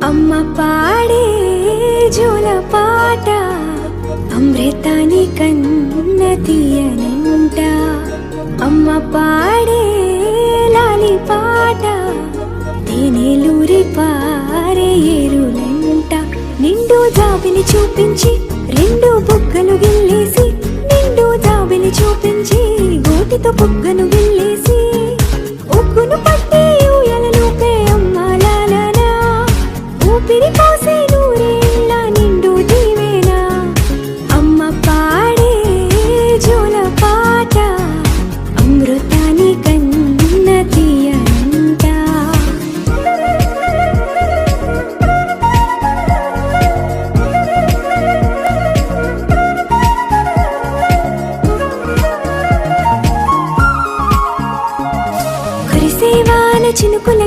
అమ్మ పాడే జోల పాట అమృతాని కన్న తీయనంట. అమ్మ పాడే లాలి పాట తేనెలూరి పారే ఏరులంట. నిండు జాబిలి చూపించి రెండు బుగ్గలు గిల్లేసి, నిండు జాబిలి చూపించి గోటితో బుగ్గను గిల్లేసి, ఉగ్గును పట్టి ఊయలలోపే అమ్మ లాలనా, ఊపిరి పోసే నూరేళ్ళ నిండు దీవేనా. అమ్మ పాడే జోల పాట అమృతాని కన్న తీయనంట. కురిసేవాన చినుకుల